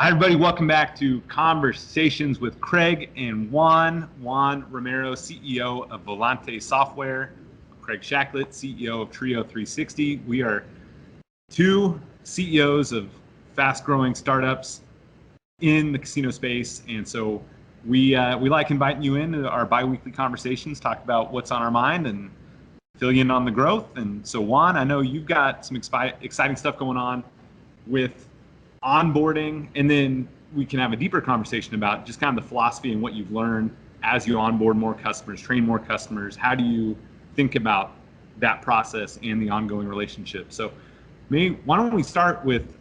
Hi, everybody. Welcome back to Conversations with Craig and Juan. Juan Romero, CEO of Volante Software. Craig Shacklett, CEO of TRIO360. We are two CEOs of fast-growing startups in the casino space, and so we like inviting you into our bi-weekly conversations, talk about what's on our mind and fill you in on the growth. And so, Juan, I know you've got some exciting stuff going on with onboarding, and then we can have a deeper conversation about just kind of the philosophy and what you've learned as you onboard more customers, train more customers. How do you think about that process and the ongoing relationship? So why don't we start with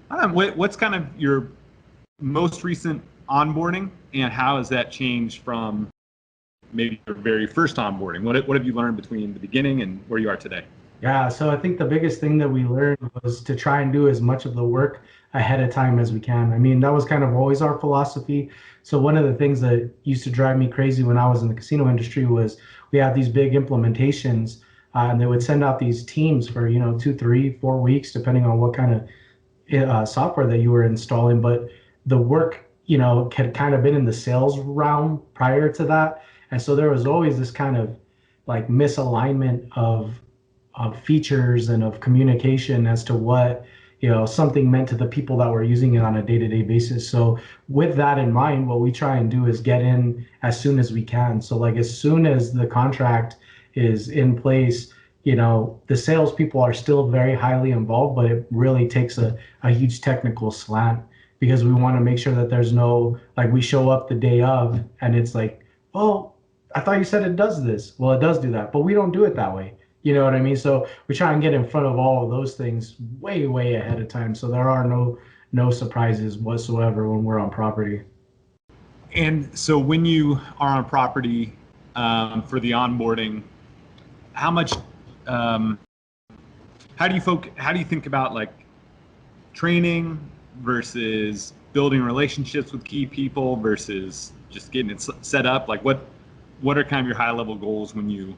what's kind of your most recent onboarding, and how has that changed from maybe your very first onboarding? What have you learned between the beginning and where you are today? Yeah, so I think the biggest thing that we learned was to try and do as much of the work ahead of time as we can. I mean, that was kind of always our philosophy. So one of the things that used to drive me crazy when I was in the casino industry was we had these big implementations, and they would send out these teams for 2, 3, 4 weeks, depending on what kind of software that you were installing. But the work, had kind of been in the sales realm prior to that, and so there was always this kind of like misalignment of features and of communication as to what something meant to the people that were using it on a day-to-day basis. So with that in mind, what we try and do is get in as soon as we can. So like as soon as the contract is in place, the salespeople are still very highly involved, but it really takes a huge technical slant, because we want to make sure that there's no, like, we show up the day of and it's like, oh, I thought you said it does this. Well, it does do that, but we don't do it that way. You know what I mean? So we try and get in front of all of those things way, way ahead of time, so there are no surprises whatsoever when we're on property. And so when you are on property for the onboarding, how much, how do you think about like training versus building relationships with key people versus just getting it set up? Like what are kind of your high level goals when you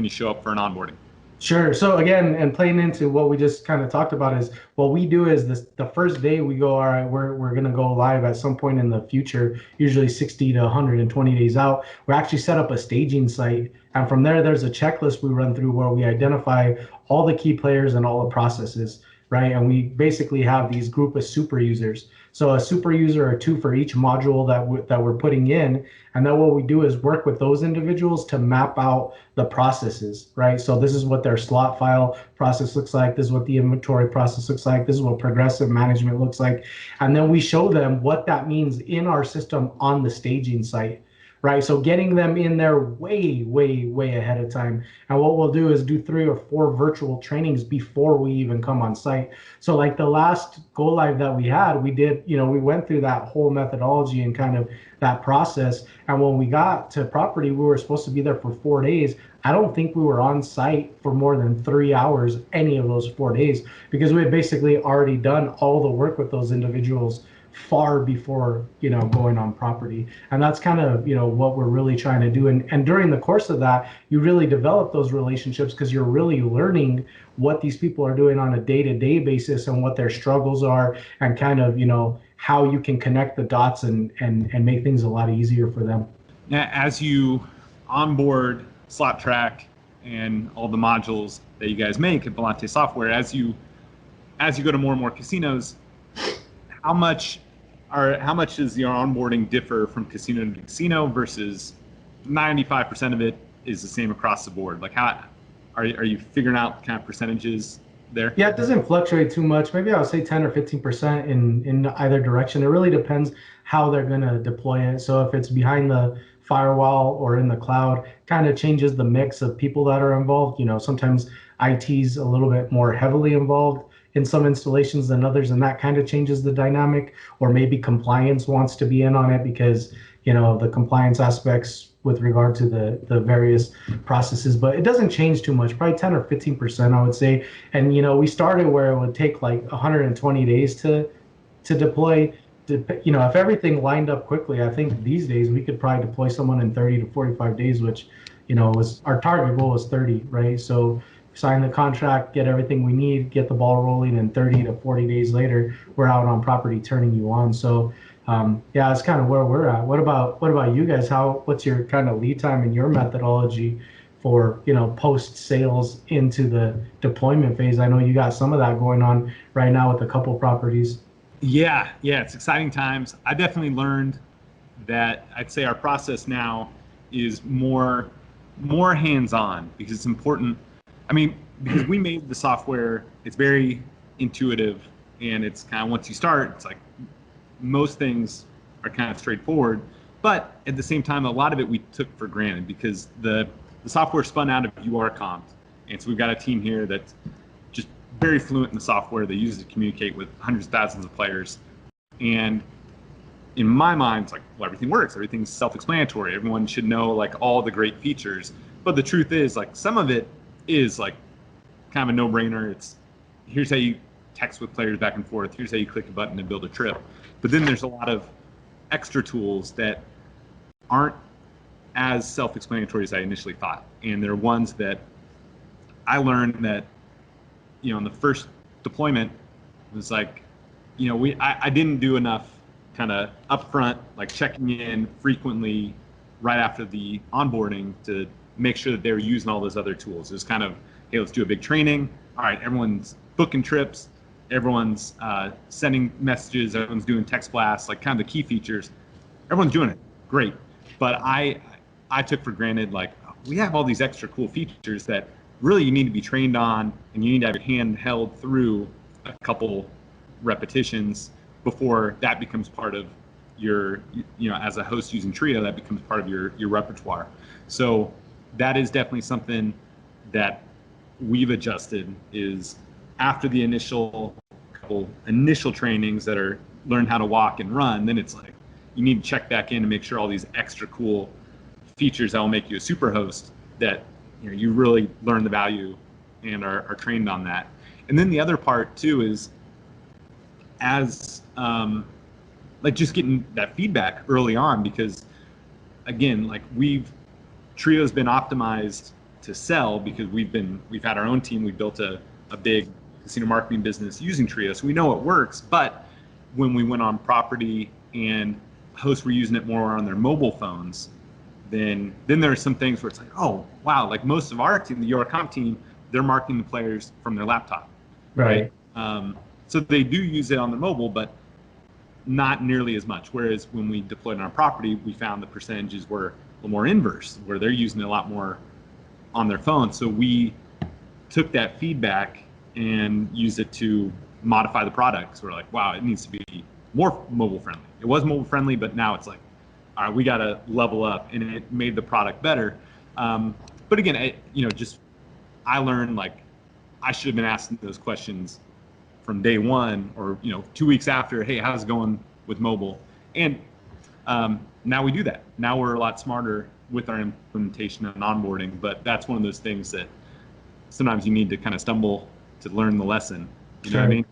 show up for an onboarding? Sure. So again, and playing into what we just kind of talked about, is what we do is the first day we go, all right, we're going to go live at some point in the future, usually 60 to 120 days out. We actually set up a staging site, and from there's a checklist we run through where we identify all the key players and all the processes, right? And we basically have these group of super users. So a super user or two for each module that we're putting in. And then what we do is work with those individuals to map out the processes, right? So this is what their slot file process looks like. This is what the inventory process looks like. This is what progressive management looks like. And then we show them what that means in our system on the staging site. Right, so getting them in there way, way, way ahead of time. And what we'll do is do 3 or 4 virtual trainings before we even come on site. So like the last go live that we had, we did, we went through that whole methodology and kind of that process. And when we got to property, we were supposed to be there for 4 days. I don't think we were on site for more than 3 hours any of those 4 days, because we had basically already done all the work with those individuals far before going on property. And that's kind of what we're really trying to do. And during the course of that, you really develop those relationships, because you're really learning what these people are doing on a day-to-day basis and what their struggles are, and kind of how you can connect the dots and make things a lot easier for them. Now, as you onboard Slot Track and all the modules that you guys make at Volante Software, as you go to more and more casinos, how much does your onboarding differ from casino to casino versus 95% of it is the same across the board? Like, how are you figuring out kind of percentages there? Yeah, it doesn't fluctuate too much. Maybe I would say 10 or 15% in either direction. It really depends how they're going to deploy it. So if it's behind the firewall or in the cloud, kind of changes the mix of people that are involved. Sometimes IT's a little bit more heavily involved in some installations than others, and that kind of changes the dynamic. Or maybe compliance wants to be in on it because the compliance aspects with regard to the various processes. But it doesn't change too much, probably 10 or 15%, I would say. And we started where it would take like 120 days to deploy. If everything lined up quickly, I think these days we could probably deploy someone in 30 to 45 days, which was our target goal was 30, right? So sign the contract, get everything we need, get the ball rolling, and 30 to 40 days later, we're out on property turning you on. So yeah, it's kind of where we're at. What about you guys? What's your kind of lead time and your methodology for, post sales into the deployment phase? I know you got some of that going on right now with a couple properties. Yeah, it's exciting times. I definitely learned that I'd say our process now is more hands-on, because it's important. I mean, because we made the software, it's very intuitive, and it's kind of, once you start, it's like most things are kind of straightforward, but at the same time, a lot of it we took for granted because the software spun out of URComped, and so we've got a team here that's just very fluent in the software. They use it to communicate with hundreds of thousands of players, and in my mind, it's like, well, everything works, everything's self-explanatory, everyone should know like all the great features. But the truth is, like, some of it is like kind of a no-brainer. It's, here's how you text with players back and forth, here's how you click a button to build a trip. But then there's a lot of extra tools that aren't as self-explanatory as I initially thought. And they're ones that I learned that, in the first deployment, was like, I didn't do enough kind of upfront, like checking in frequently right after the onboarding to make sure that they were using all those other tools. It was kind of, hey, let's do a big training. All right, everyone's booking trips, everyone's sending messages, everyone's doing text blasts, like kind of the key features. Everyone's doing it, great. But I took for granted, like, we have all these extra cool features that really you need to be trained on, and you need to have your hand held through a couple repetitions before that becomes part of your, as a host using Trio, that becomes part of your repertoire. So that is definitely something that we've adjusted, is after the couple initial trainings that are learn how to walk and run, then it's like, you need to check back in and make sure all these extra cool features that will make you a super host, that you really learn the value and are trained on that. And then the other part too is, as like just getting that feedback early on, because again, like Trio's been optimized to sell because we've had our own team. We built a big casino marketing business using Trio, so we know it works. But when we went on property and hosts were using it more on their mobile phones, then there are some things where it's like, oh wow, like most of our team, the URComped team, they're marketing the players from their laptop, right? So they do use it on the mobile, but not nearly as much. Whereas when we deployed on our property, we found the percentages were a little more inverse, where they're using it a lot more on their phone. So we took that feedback and used it to modify the product. So we're like, wow, it needs to be more mobile friendly. It was mobile friendly, but now it's like, all right, we got to level up, and it made the product better. But again, I learned, like, I should have been asking those questions from day one, or 2 weeks after. Hey, how's it going with mobile? And now we do that. Now we're a lot smarter with our implementation and onboarding. But that's one of those things that sometimes you need to kind of stumble to learn the lesson. You know what I mean?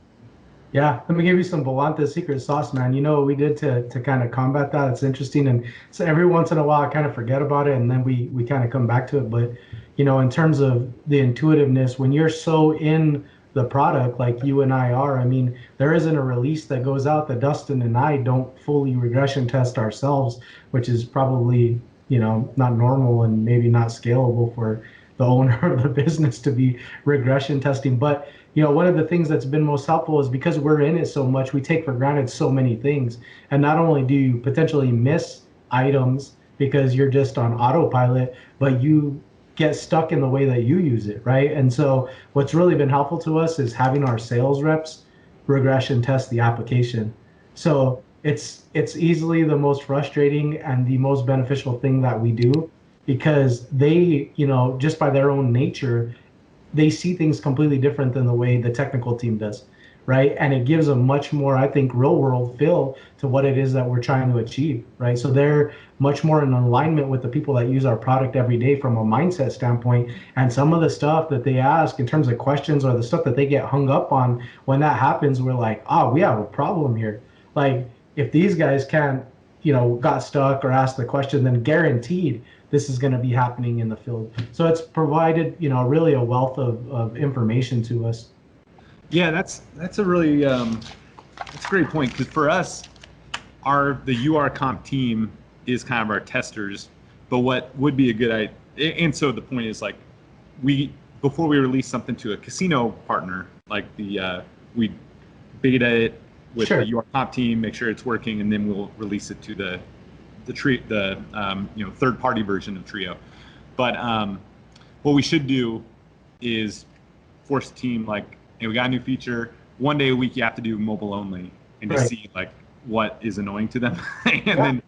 Yeah, let me give you some Volante secret sauce, man. You know what we did to kind of combat that? It's interesting, and so every once in a while I kind of forget about it, and then we kind of come back to it. But in terms of the intuitiveness, when you're so in the product like you and I are, I mean, there isn't a release that goes out that Dustin and I don't fully regression test ourselves, which is probably not normal and maybe not scalable for the owner of the business to be regression testing. But one of the things that's been most helpful is because we're in it so much, we take for granted so many things. And not only do you potentially miss items because you're just on autopilot, but you get stuck in the way that you use it, right? And so what's really been helpful to us is having our sales reps regression test the application. So it's easily the most frustrating and the most beneficial thing that we do, because they, just by their own nature, they see things completely different than the way the technical team does, right? And it gives a much more, I think, real world feel to what it is that we're trying to achieve, right? So they're much more in alignment with the people that use our product every day from a mindset standpoint. And some of the stuff that they ask in terms of questions, or the stuff that they get hung up on, when that happens, we're like, we have a problem here. Like, if these guys can't got stuck or asked the question, then guaranteed this is going to be happening in the field. So it's provided, really a wealth of information to us. Yeah, that's a really that's a great point, because for us, the URComped team is kind of our testers, but what would be a good idea, and so the point is, like, before we release something to a casino partner, like we beta it with Sure. the URComped team, make sure it's working, and then we'll release it to the third party version of Trio. But what we should do is force the team, like, hey, we got a new feature. One day a week you have to do mobile only, and just see like what is annoying to them, and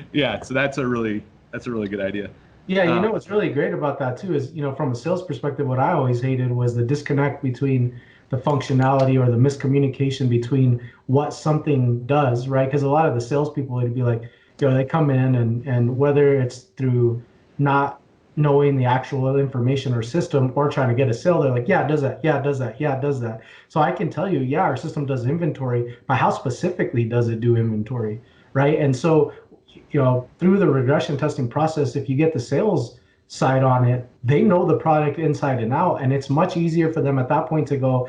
then so that's a really good idea. Yeah, what's really great about that too is, from a sales perspective, what I always hated was the disconnect between the functionality or the miscommunication between what something does, right? Because a lot of the salespeople would be like, they come in and whether it's through not knowing the actual information or system or trying to get a sale, they're like, yeah, it does that, yeah, it does that, yeah, it does that. So I can tell you, yeah, our system does inventory, but how specifically does it do inventory, right? And so, through the regression testing process, if you get the sales side on it, they know the product inside and out, and it's much easier for them at that point to go,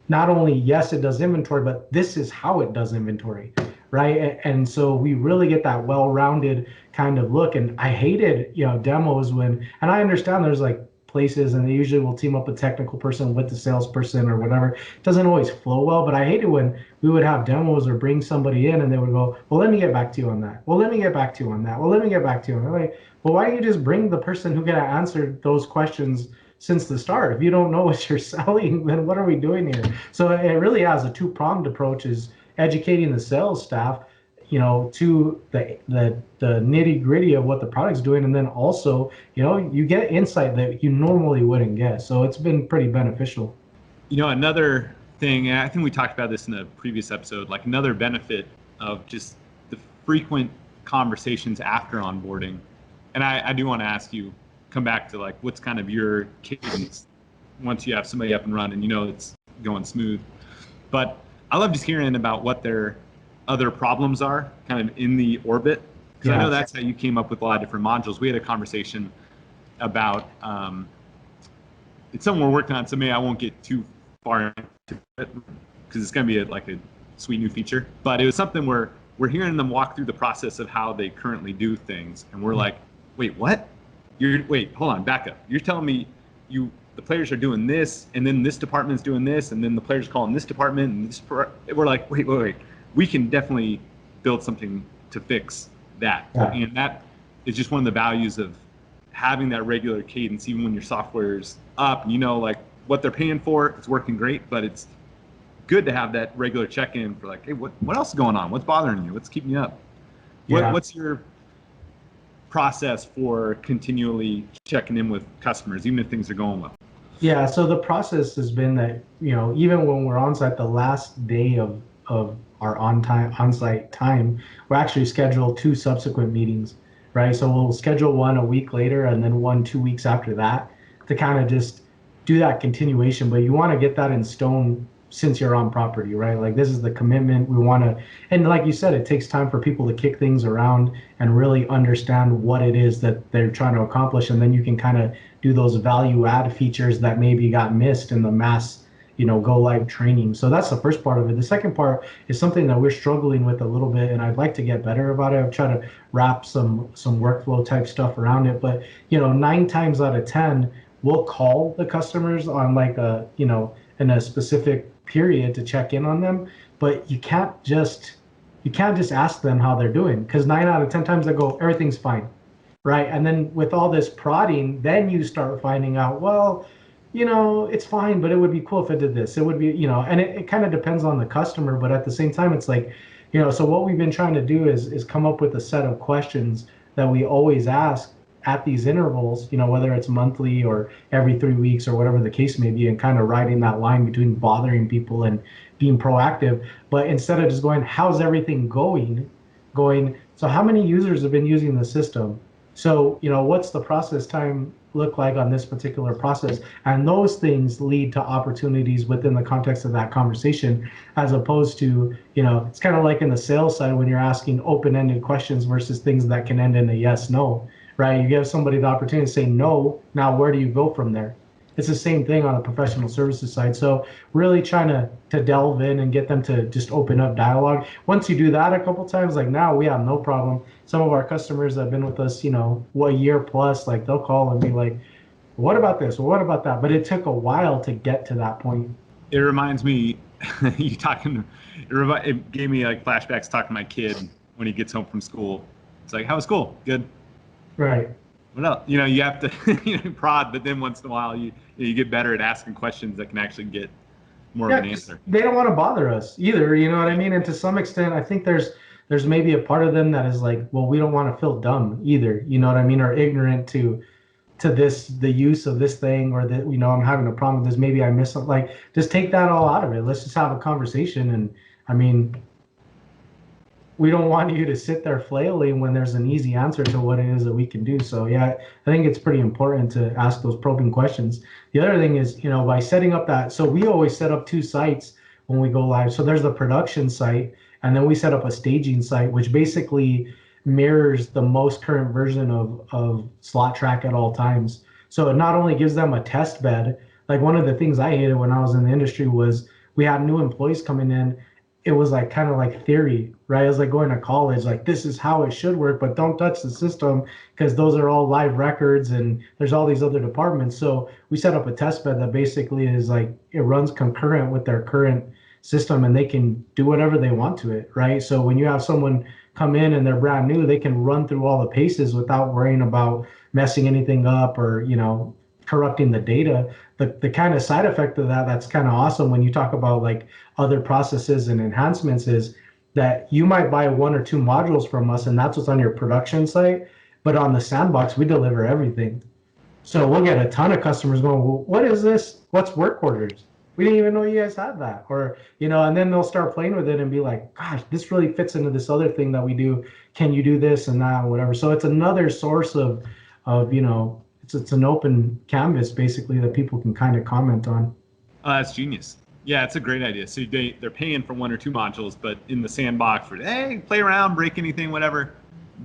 not only, yes, it does inventory, but this is how it does inventory, right? And so we really get that well-rounded kind of look. And I hated, demos and I understand there's like places and they usually will team up a technical person with the salesperson or whatever. It doesn't always flow well, but I hated when we would have demos or bring somebody in and they would go, well, let me get back to you on that. Well, let me get back to you on that. Well, let me get back to you on that. Like, well, why don't you just bring the person who can answer those questions since the start? If you don't know what you're selling, then what are we doing here? So it really has a two-pronged approach, is educating the sales staff, to the nitty-gritty of what the product's doing, and then also, you get insight that you normally wouldn't get. So it's been pretty beneficial. Another thing, and I think we talked about this in the previous episode, like another benefit of just the frequent conversations after onboarding, and I do want to ask you, come back to like, what's kind of your cadence once you have somebody up and running, it's going smooth. But I love just hearing about what their other problems are kind of in the orbit, because I know that's how you came up with a lot of different modules. We had a conversation about it's something we're working on, so maybe I won't get too far into it because it's going to be like a sweet new feature, but it was something where we're hearing them walk through the process of how they currently do things, and we're like, wait, what? Wait, hold on, back up. You're telling me the players are doing this, and then this department's doing this, and then the players calling this department, and this we're like, wait. We can definitely build something to fix that. Yeah. And that is just one of the values of having that regular cadence, even when your software is up, and like what they're paying for, it's working great, but it's good to have that regular check-in for like, hey, what else is going on? What's bothering you? What's keeping you up? What's your process for continually checking in with customers, even if things are going well? Yeah, so the process has been that, even when we're on site, the last day of our on-site time, we'll actually schedule 2 subsequent meetings, right? So we'll schedule one a week later and then one 2 weeks after that to kind of just do that continuation. But you want to get that in stone since you're on property, right? Like, this is the commitment we want to, and like you said, it takes time for people to kick things around and really understand what it is that they're trying to accomplish. And then you can kind of do those value add features that maybe got missed in the mass, go live training. So that's the first part of it. The second part is something that we're struggling with a little bit, and I'd like to get better about it. I've tried to wrap some workflow type stuff around it, but 9 times out of 10, we'll call the customers on like in a specific period to check in on them, but you can't just ask them how they're doing, because 9 out of 10 times they go, everything's fine, right? And then with all this prodding, then you start finding out, well, it's fine, but it would be cool if it did this. It would be, and it kind of depends on the customer, but at the same time, it's like, so what we've been trying to do is come up with a set of questions that we always ask at these intervals, whether it's monthly or every 3 weeks or whatever the case may be, and kind of riding that line between bothering people and being proactive. But instead of just going, how's everything going, so how many users have been using the system? So, what's the process time look like on this particular process? And those things lead to opportunities within the context of that conversation, as opposed to, it's kind of like in the sales side when you're asking open-ended questions versus things that can end in a yes, no, right? You give somebody the opportunity to say no. Now, where do you go from there? It's the same thing on the professional services side. So really trying to delve in and get them to just open up dialogue. Once you do that a couple times, like now we have no problem. Some of our customers that have been with us, what, a year plus, like they'll call and be like, what about this? What about that? But it took a while to get to that point. It reminds me, you talking, it gave me like flashbacks talking to my kid when he gets home from school. It's like, how was school? Good. Right. What else? You have to prod, but then once in a while you get better at asking questions that can actually get more of an answer. They don't want to bother us either, you know what I mean? And to some extent, I think there's maybe a part of them that is like, well, we don't want to feel dumb either, you know what I mean, or ignorant to the use of this thing, or that, I'm having a problem with this, maybe I missed something. Like, just take that all out of it. Let's just have a conversation. And I mean, we don't want you to sit there flailing when there's an easy answer to what it is that we can do. So yeah, I think it's pretty important to ask those probing questions. The other thing is, by setting up that, so we always set up two sites when we go live. So there's the production site, and then we set up a staging site, which basically mirrors the most current version of slot track at all times. So it not only gives them a test bed, like one of the things I hated when I was in the industry was we had new employees coming in. It was like kind of like theory, right? It was like going to college, like this is how it should work, but don't touch the system because those are all live records and there's all these other departments. So we set up a test bed that basically is like, it runs concurrent with their current system and they can do whatever they want to it, right? So when you have someone come in and they're brand new, they can run through all the paces without worrying about messing anything up or, corrupting the data. The kind of side effect of that's kind of awesome when you talk about like other processes and enhancements is that you might buy one or two modules from us and that's what's on your production site, but on the Sandbox we deliver everything. So we'll get a ton of customers going, well, what is this? What's work orders? We didn't even know you guys had that. Or, and then they'll start playing with it and be like, gosh, this really fits into this other thing that we do. Can you do this and that, whatever. So it's another source of it's an open canvas basically that people can kind of comment on. That's genius. Yeah, it's a great idea. So they're paying for one or two modules, but in the Sandbox, for hey, play around, break anything, whatever.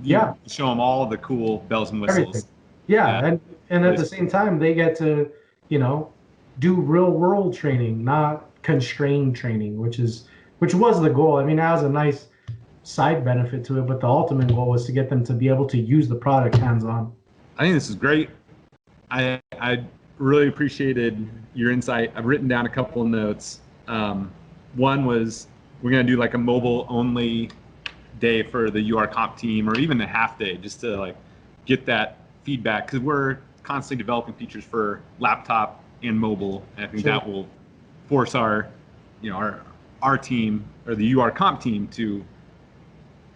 You show them all the cool bells and whistles. Everything. Yeah, and at the same time, they get to, do real world training, not constrained training, which was the goal. I mean, that was a nice side benefit to it, but the ultimate goal was to get them to be able to use the product hands-on. I think this is great. I really appreciated your insight. I've written down a couple of notes. One was we're going to do like a mobile only day for the URComped team, or even a half day, just to like get that feedback, because we're constantly developing features for laptop and mobile. And I think that will force our team, or the URComped team, to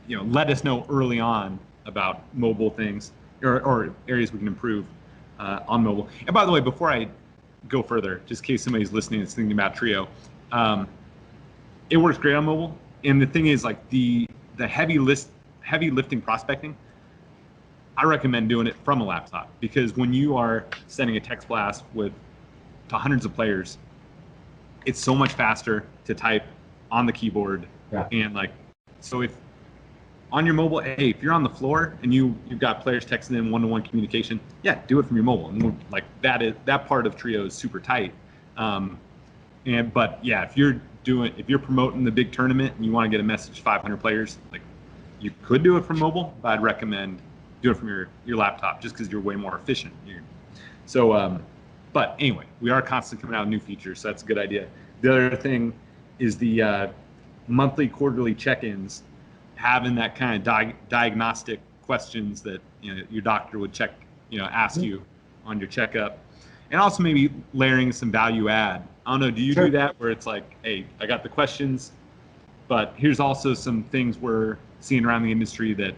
let us know early on about mobile things or areas we can improve on mobile. And by the way, before I go further, just in case somebody's listening that's thinking about Trio, it works great on mobile. And the thing is, like the heavy lifting prospecting, I recommend doing it from a laptop, because when you are sending a text blast to hundreds of players, it's so much faster to type on the keyboard. Yeah. And so if on your mobile, hey, if you're on the floor and you've got players texting in one-to-one communication, yeah, do it from your mobile. And that part of Trio is super tight. But yeah, if you're promoting the big tournament and you want to get a message to 500 players, you could do it from mobile, but I'd recommend do it from your laptop, just because you're way more efficient. But anyway, we are constantly coming out with new features, so that's a good idea. The other thing is the monthly, quarterly check-ins, having that kind of diagnostic questions that your doctor would ask you on your checkup, and also maybe layering some value add. I don't know, do you do that where it's like, hey, I got the questions, but here's also some things we're seeing around the industry that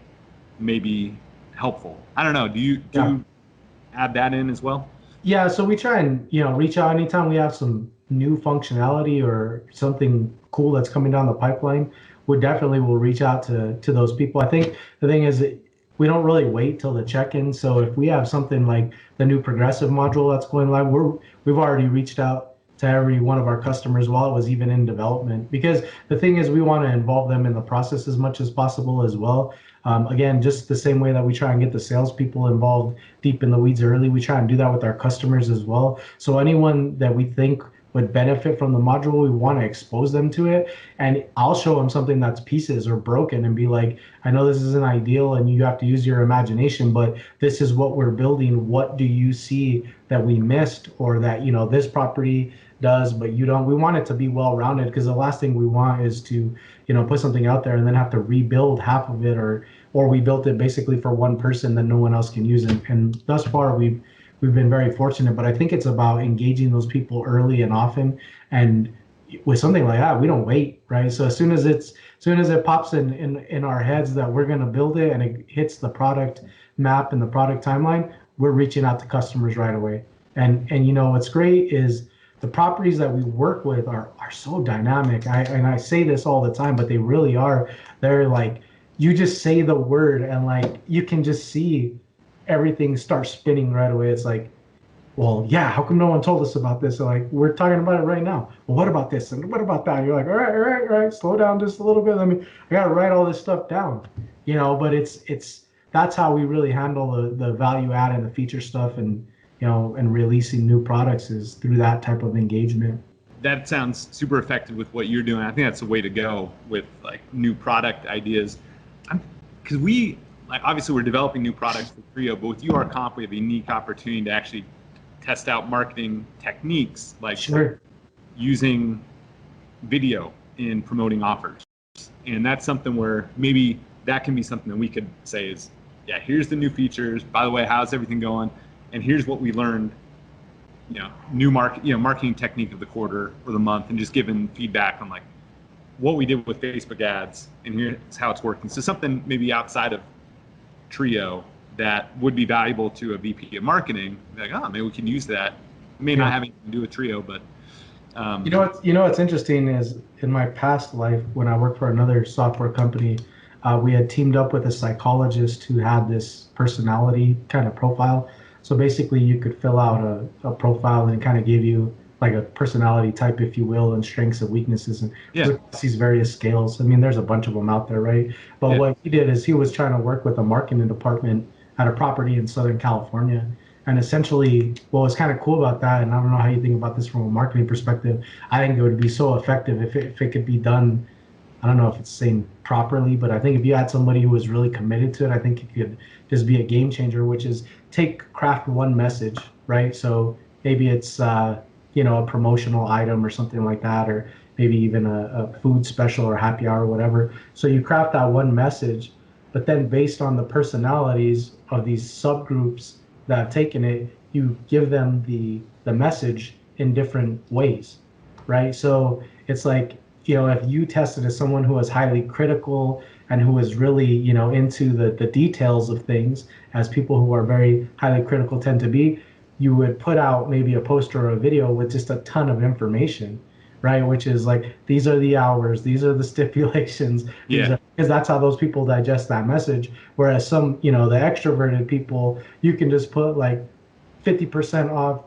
may be helpful? I don't know, do you add that in as well? Yeah, so we try and reach out anytime we have some new functionality or something cool that's coming down the pipeline. We definitely will reach out to those people. I think the thing is, we don't really wait till the check-in. So if we have something like the new progressive module that's going live, we've already reached out to every one of our customers while it was even in development, because the thing is we want to involve them in the process as much as possible as well. Again, just the same way that we try and get the salespeople involved deep in the weeds early, we try and do that with our customers as well. So anyone that we think would benefit from the module, we want to expose them to it. And I'll show them something that's pieces or broken and be like, I know this isn't ideal and you have to use your imagination, but this is what we're building. What do you see that we missed, or that, you know, this property does, but you don't? We want it to be well-rounded, because the last thing we want is to, you know, put something out there and then have to rebuild half of it, or we built it basically for one person that no one else can use it. And thus far, we've been very fortunate, but I think it's about engaging those people early and often. And with something like that, we don't wait, right? So as soon as it pops in our heads that we're going to build it and it hits the product map and the product timeline, we're reaching out to customers right away. And you know, what's great is the properties that we work with are so dynamic. I say this all the time, but they really are. They're like, you just say the word and like you can just see everything starts spinning right away. It's like, well, yeah, how come no one told us about this? So like, we're talking about it right now. Well, what about this? And what about that? And you're like, all right, slow down just a little bit. I gotta write all this stuff down, you know, but that's how we really handle the value add and the feature stuff, and, you know, and releasing new products is through that type of engagement. That sounds super effective with what you're doing. I think that's the way to go with like new product ideas. Because like obviously we're developing new products for Trio, but with URComped we have a unique opportunity to actually test out marketing techniques, like Sure. using video in promoting offers. And that's something where maybe that can be something that we could say is, yeah, here's the new features. By the way, how's everything going? And here's what we learned, you know, marketing technique of the quarter or the month, and just giving feedback on like what we did with Facebook ads, and here's how it's working. So something maybe outside of Trio that would be valuable to a VP of marketing, like, oh, maybe we can use that. It may not have anything to do with Trio, but you know what's interesting is in my past life when I worked for another software company, we had teamed up with a psychologist who had this personality kind of profile. So basically, you could fill out a profile and it kind of gave you like a personality type, if you will, and strengths and weaknesses, and these various scales. I mean, there's a bunch of them out there, right? But what he did is he was trying to work with a marketing department at a property in Southern California. And essentially, what was kind of cool about that, and I don't know how you think about this from a marketing perspective, I think it would be so effective if it could be done. I don't know if it's saying properly, but I think if you had somebody who was really committed to it, I think it could just be a game changer, which is craft one message, right? So maybe it's, you know, a promotional item or something like that, or maybe even a food special or happy hour or whatever. So you craft that one message, but then based on the personalities of these subgroups that have taken it, you give them the message in different ways, right? So it's like, you know, if you tested as someone who was highly critical and who was really, you know, into the details of things, as people who are very highly critical tend to be, you would put out maybe a poster or a video with just a ton of information, right? Which is like, these are the hours, these are the stipulations, because that's how those people digest that message. Whereas some, you know, the extroverted people, you can just put like 50% off,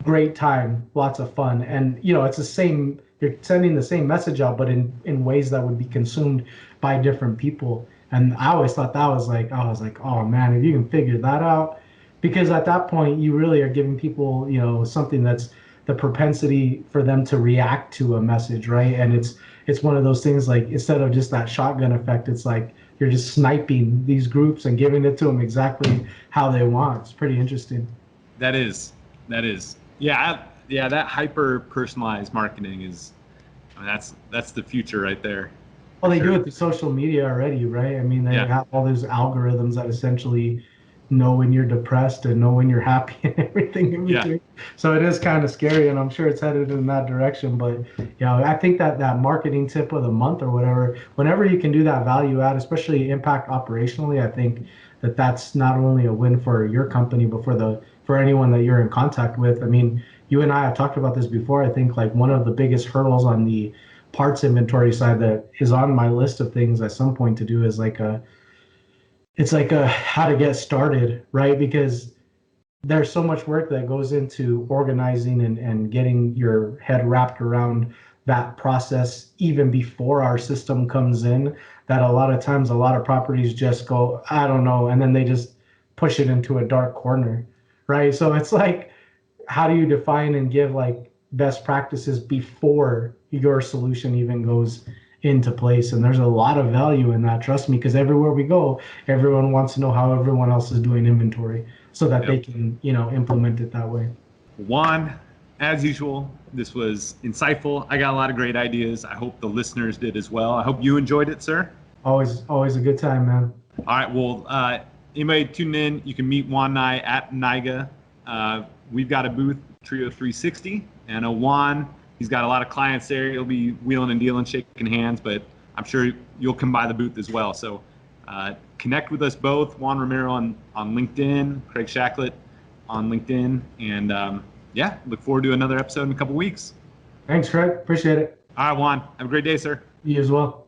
great time, lots of fun. And, you know, it's the same, you're sending the same message out, but in ways that would be consumed by different people. And I always thought that was like, oh man, if you can figure that out, because at that point you really are giving people, you know, something that's the propensity for them to react to a message, right? And it's one of those things, like, instead of just that shotgun effect, it's like you're just sniping these groups and giving it to them exactly how they want. It's pretty interesting. That is. Yeah, that hyper-personalized marketing is, I mean, that's the future right there. Well, they do it through social media already, right? I mean, they have all those algorithms that essentially know when you're depressed and know when you're happy and everything in between. So it is kind of scary, and I'm sure it's headed in that direction. But, you know, I think that marketing tip of the month or whatever, whenever you can do that value add, especially impact operationally, I think that's not only a win for your company, but for anyone that you're in contact with. I mean, you and I have talked about this before. I think like one of the biggest hurdles on the parts inventory side that is on my list of things at some point to do is like it's like a how to get started, right? Because there's so much work that goes into organizing and getting your head wrapped around that process even before our system comes in, that a lot of times a lot of properties just go, I don't know, and then they just push it into a dark corner, right? So it's like, how do you define and give like best practices before your solution even goes into place? And there's a lot of value in that, trust me, because everywhere we go, everyone wants to know how everyone else is doing inventory so that they Yep. can, implement it that way. Juan, as usual, this was insightful. I got a lot of great ideas. I hope the listeners did as well. I hope you enjoyed it, sir. Always a good time, man. All right. Well, anybody tuning in, you can meet Juan and I at NIGA. We've got a booth, TRIO360, and Juan, he's got a lot of clients there. He'll be wheeling and dealing, shaking hands, but I'm sure you'll come by the booth as well. So connect with us both, Juan Romero on LinkedIn, Craig Shacklett on LinkedIn, and yeah, look forward to another episode in a couple weeks. Thanks, Craig. Appreciate it. All right, Juan. Have a great day, sir. You as well.